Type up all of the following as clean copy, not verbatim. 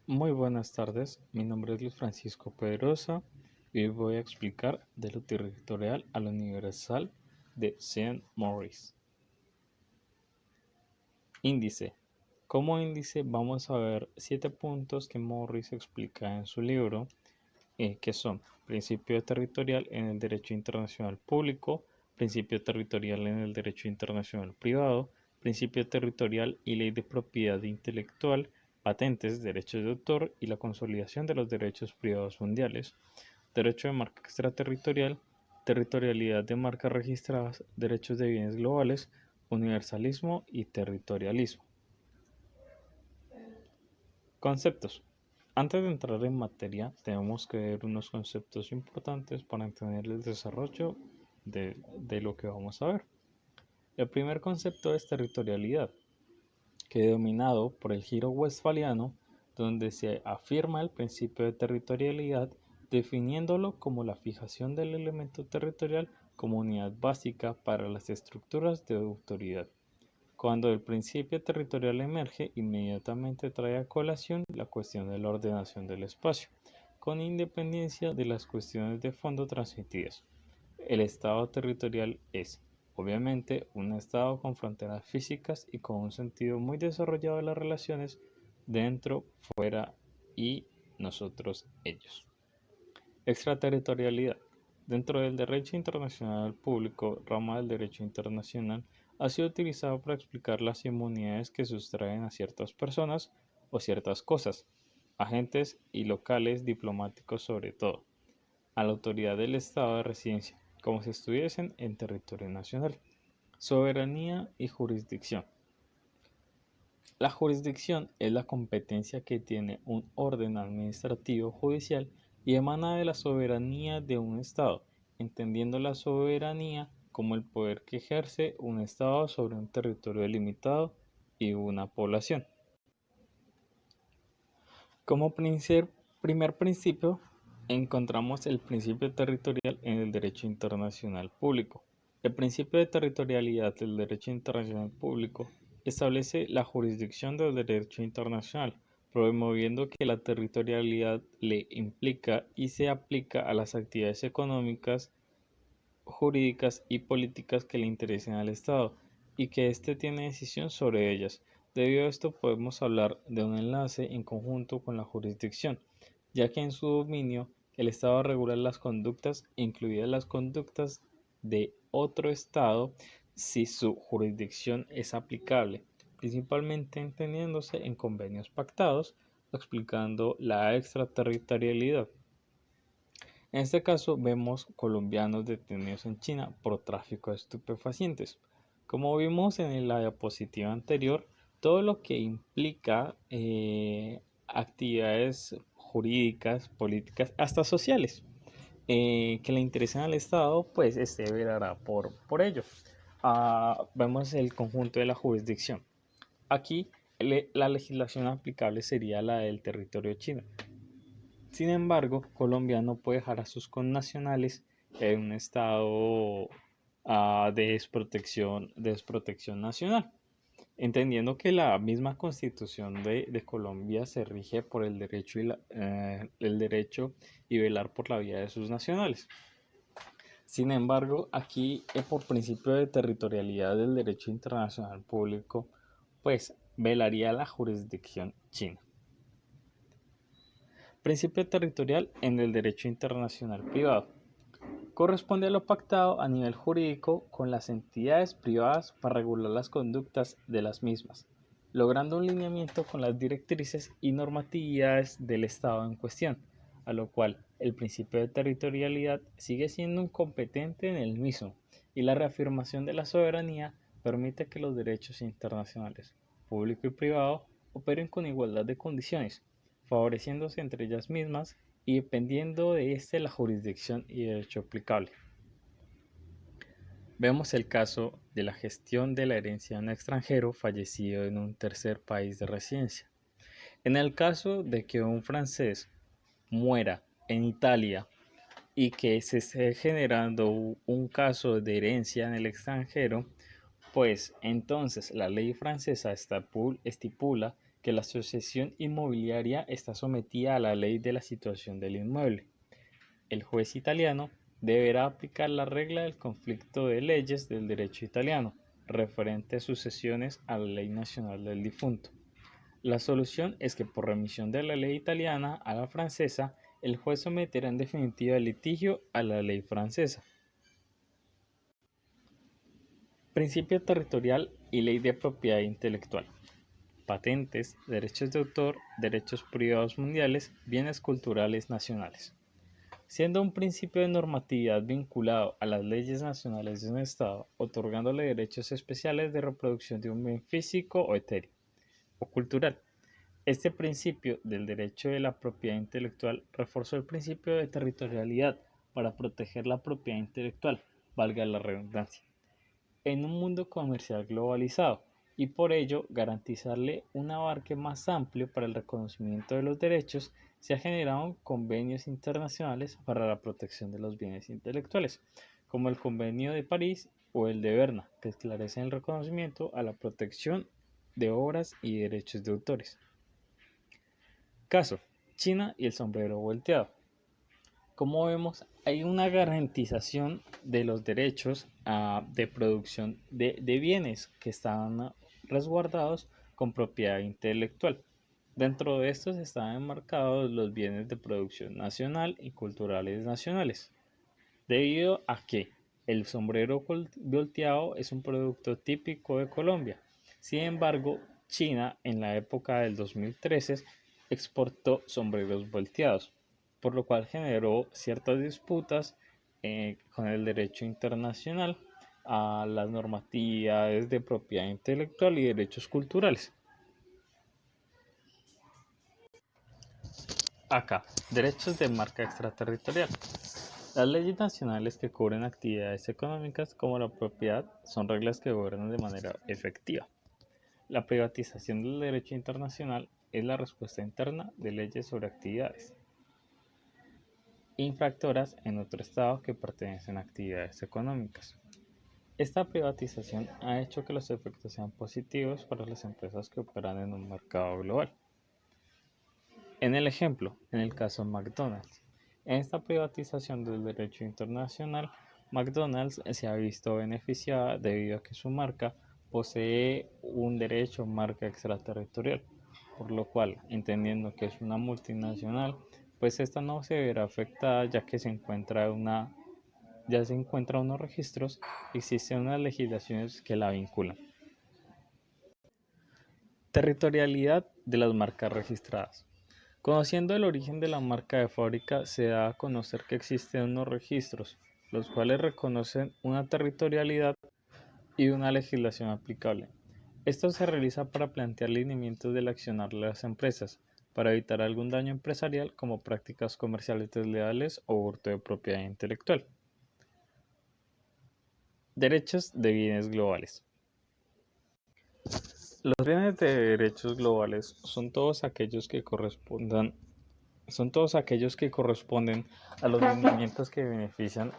Muy buenas tardes, mi nombre es Luis Francisco Pedrosa y hoy voy a explicar de lo territorial a lo universal de Saint Maurice. Índice. Como índice vamos a ver 7 puntos que Morris explica en su libro, que son principio territorial en el derecho internacional público, principio territorial en el derecho internacional privado, principio territorial y ley de propiedad intelectual, patentes, derechos de autor y la consolidación de los derechos privados mundiales, derecho de marca extraterritorial, territorialidad de marcas registradas, derechos de bienes globales, universalismo y territorialismo. Conceptos. Antes de entrar en materia, tenemos que ver unos conceptos importantes para entender el desarrollo de lo que vamos a ver. El primer concepto es territorialidad, que dominado por el giro westfaliano, donde se afirma el principio de territorialidad, definiéndolo como la fijación del elemento territorial como unidad básica para las estructuras de autoridad. Cuando el principio territorial emerge, inmediatamente trae a colación la cuestión de la ordenación del espacio, con independencia de las cuestiones de fondo transmitidas. El Estado territorial es, obviamente, un Estado con fronteras físicas y con un sentido muy desarrollado de las relaciones dentro, fuera y nosotros, ellos. Extraterritorialidad. Dentro del derecho internacional público, rama del derecho internacional, ha sido utilizado para explicar las inmunidades que sustraen a ciertas personas o ciertas cosas, agentes y locales diplomáticos sobre todo, a la autoridad del Estado de residencia, como si estuviesen en territorio nacional. Soberanía y jurisdicción. La jurisdicción es la competencia que tiene un orden administrativo judicial y emana de la soberanía de un Estado, entendiendo la soberanía como el poder que ejerce un Estado sobre un territorio delimitado y una población. Como primer principio, encontramos el principio territorial en el derecho internacional público. El principio de territorialidad del derecho internacional público establece la jurisdicción del derecho internacional, promoviendo que la territorialidad le implica y se aplica a las actividades económicas, jurídicas y políticas que le interesen al Estado y que éste tiene decisión sobre ellas. Debido a esto podemos hablar de un enlace en conjunto con la jurisdicción, ya que en su dominio el Estado regula las conductas, incluidas las conductas de otro Estado, si su jurisdicción es aplicable, principalmente entendiéndose en convenios pactados, explicando la extraterritorialidad. En este caso vemos colombianos detenidos en China por tráfico de estupefacientes. Como vimos en la diapositiva anterior, todo lo que implica actividades jurídicas, políticas, hasta sociales, que le interesen al Estado, pues este velará por ello. Vemos el conjunto de la jurisdicción. Aquí la legislación aplicable sería la del territorio chino. Sin embargo, Colombia no puede dejar a sus connacionales en un estado de desprotección nacional, entendiendo que la misma constitución de Colombia se rige por el derecho y velar por la vida de sus nacionales. Sin embargo, aquí por principio de territorialidad del derecho internacional público, pues velaría la jurisdicción china. Principio territorial en el derecho internacional privado. Corresponde a lo pactado a nivel jurídico con las entidades privadas para regular las conductas de las mismas, logrando un lineamiento con las directrices y normatividades del Estado en cuestión, a lo cual el principio de territorialidad sigue siendo un competente en el mismo, y la reafirmación de la soberanía permite que los derechos internacionales, público y privado, operen con igualdad de condiciones, favoreciéndose entre ellas mismas y dependiendo de este la jurisdicción y derecho aplicable. Vemos el caso de la gestión de la herencia de un extranjero fallecido en un tercer país de residencia. En el caso de que un francés muera en Italia y que se esté generando un caso de herencia en el extranjero, pues entonces la ley francesa estipula que la sucesión inmobiliaria está sometida a la ley de la situación del inmueble. El juez italiano deberá aplicar la regla del conflicto de leyes del derecho italiano, referente a sucesiones a la ley nacional del difunto. La solución es que por remisión de la ley italiana a la francesa, el juez someterá en definitiva el litigio a la ley francesa. Principio territorial y ley de propiedad intelectual. Patentes, derechos de autor, derechos privados mundiales, bienes culturales nacionales. Siendo un principio de normatividad vinculado a las leyes nacionales de un Estado, otorgándole derechos especiales de reproducción de un bien físico o etéreo, o cultural. Este principio del derecho de la propiedad intelectual reforzó el principio de territorialidad para proteger la propiedad intelectual, valga la redundancia, en un mundo comercial globalizado, y por ello garantizarle un abarque más amplio para el reconocimiento de los derechos. Se han generado convenios internacionales para la protección de los bienes intelectuales, como el Convenio de París o el de Berna, que esclarecen el reconocimiento a la protección de obras y derechos de autores. Caso: China y el sombrero volteado. Como vemos, hay una garantización de los derechos de producción de bienes que están resguardados con propiedad intelectual. Dentro de estos están enmarcados los bienes de producción nacional y culturales nacionales, debido a que el sombrero volteado es un producto típico de Colombia. Sin embargo, China en la época del 2013 exportó sombreros volteados, por lo cual generó ciertas disputas con el derecho internacional a las normativas de propiedad intelectual y derechos culturales. Acá, derechos de marca extraterritorial. Las leyes nacionales que cubren actividades económicas como la propiedad son reglas que gobiernan de manera efectiva. La privatización del derecho internacional es la respuesta interna de leyes sobre actividades infractoras en otro estado que pertenecen a actividades económicas. Esta privatización ha hecho que los efectos sean positivos para las empresas que operan en un mercado global. En el ejemplo, en el caso McDonald's, en esta privatización del derecho internacional, McDonald's se ha visto beneficiada debido a que su marca posee un derecho marca extraterritorial, por lo cual, entendiendo que es una multinacional, pues esta no se verá afectada ya que se encuentra unos registros, existen unas legislaciones que la vinculan. Territorialidad de las marcas registradas. Conociendo el origen de la marca de fábrica, se da a conocer que existen unos registros, los cuales reconocen una territorialidad y una legislación aplicable. Esto se realiza para plantear lineamientos del accionar de las empresas, para evitar algún daño empresarial como prácticas comerciales desleales o hurto de propiedad intelectual. Derechos de bienes globales. Los bienes de derechos globales son todos aquellos que corresponden a los lineamientos que benefician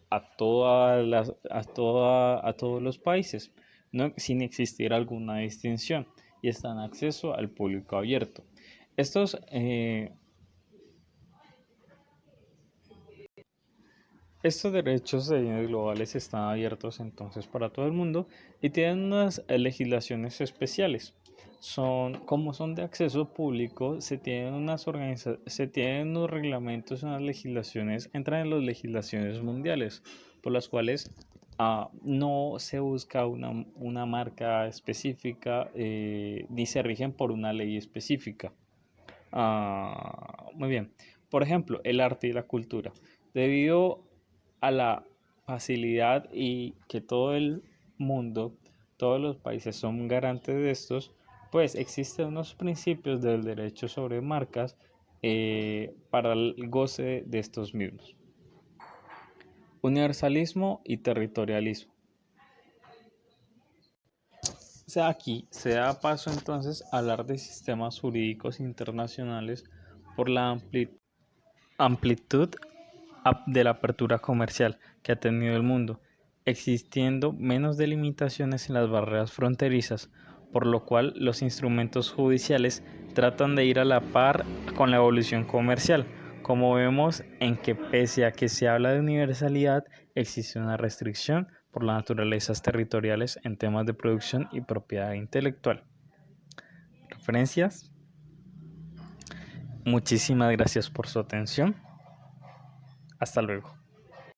a todos los países, sin existir alguna distinción, y están en acceso al público abierto. Estos derechos de bienes globales están abiertos entonces para todo el mundo y tienen unas legislaciones especiales. Como son de acceso público, se tienen unos reglamentos, unas legislaciones, entran en las legislaciones mundiales, por las cuales no se busca una marca específica ni se rigen por una ley específica. Muy bien. Por ejemplo, el arte y la cultura. Debido a la facilidad y que todo el mundo, todos los países son garantes de estos, pues existen unos principios del derecho sobre marcas para el goce de estos mismos. Universalismo y territorialismo. Aquí se da paso entonces a hablar de sistemas jurídicos internacionales por la amplitud de la apertura comercial que ha tenido el mundo, existiendo menos delimitaciones en las barreras fronterizas, por lo cual los instrumentos judiciales tratan de ir a la par con la evolución comercial, como vemos en que pese a que se habla de universalidad, existe una restricción por las naturalezas territoriales en temas de producción y propiedad intelectual. ¿Referencias? Muchísimas gracias por su atención. Hasta luego.